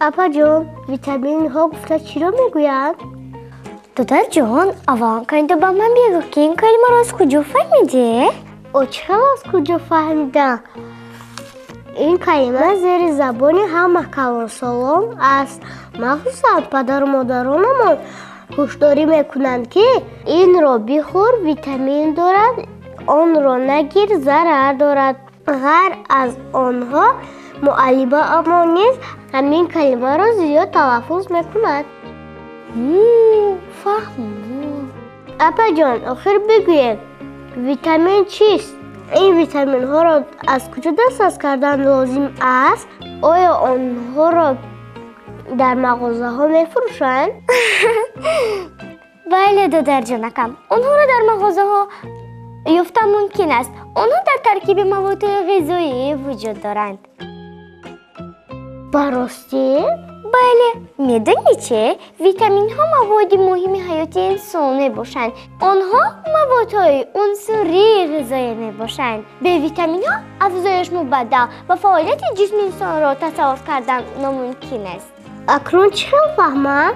اپا جان ویتامین ها گفته چی رو میگوید؟ دادر جان اول تو با من بگو که این کلمه رو از کجا فهمیده؟ او چرا از کجا فهمیدم؟ این کلمه زیر زبان همه کلانسالان است. مخصوصا پدر و مادرانمان هشداری میکنند که این را بخور، ویتامین دارد، آن را نگیر، ضرر دارد. غیر از آنها معلمه اما نیز همین کلمه را زیاد تلفظ میکند. فهمم. اپا جان آخر بگوید ویتامین چیست؟ این ویتامین ها را از کجا دسترس کردن لازم است؟ آیا آنها را در مغازه ها میفروشند؟ بله دادر جانکم، آنها را در مغازه ها یافتن ممکن است. آنها در ترکیب مواد غذایی وجود دارند. براستی؟ بله، میدونی چه؟ ویتامین ها مواد مهم حیاتی انسان می باشند. آنها موادهای عنصری غذایی می باشند. به ویتامین ها افزایش مبدل و فعالیت جسم انسان را تصور کردن ناممکن است. اکنون چرا فهمم؟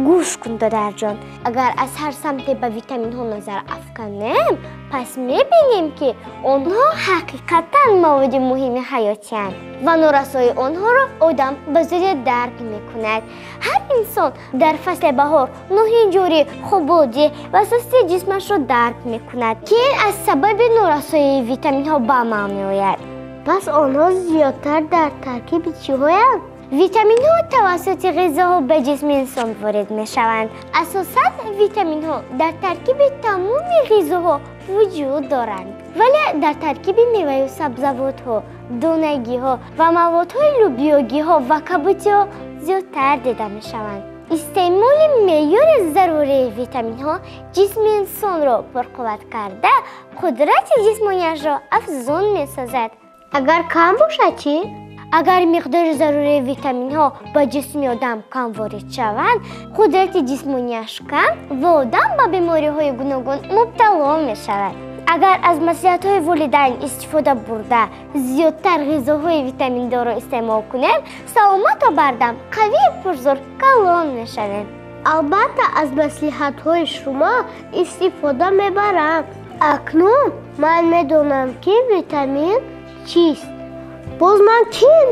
گوش کن دادر جان، اگر از هر سمت به ویتامین ها نظر افکنیم پس میبینیم که آنها حقیقتا مواد مهم حیاتی هستند و نارسایی آنها را آدم به زودی درک میکند. هر انسان در فصل بهار ناهنجاری، خوابالودی و سستی جسمش را درک میکند که از سبب نارسایی ویتامین ها به عمل میآید. پس آنها زیادتر در ترکیب چی هستند؟ ویتامین ها توسط غذاها به جسم انسان وارد می شوند. اساساً ویتامین ها در ترکیب تمام غذاها وجود دارند، ولی در ترکیب میوه و سبزیجات ها، دانگی ها و موادهای لوبیایی ها و کبوتی ها زیادتر دیده می شوند. استعمال معیار ضروری ویتامین ها جسم انسان را پرقوت کرده قدرت جسمانیش را افزون می سازد. اگر کم باشد چی؟ اگر مقدار ضروری ویتامین ها با جسم آدم کم وارد شوند، قدرت جسمانیش کم و آدم به بیماری های گوناگون مبتلا می شود. اگر از مصلحت های والدین استفاده برده زیادتر غذاهای ویتامین دار را استعمال کنیم، سلامت و بردم قوی پرزور کلان می شویم. البته از مصلحت های شما استفاده میبرم. اکنون من میدونم که ویتامین چیست. باز من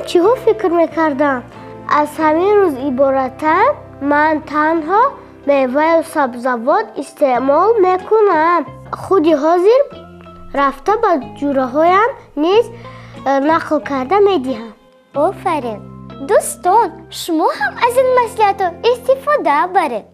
چی ها فکر میکردم؟ از همین روز عبارتم من تنها میوه و سبزیجات استعمال میکنم. خودی حاضر رفته به جوره هایم نیز نقل کرده میدهم. آفرین دوستان، شما هم از این مصلحت استفاده برید.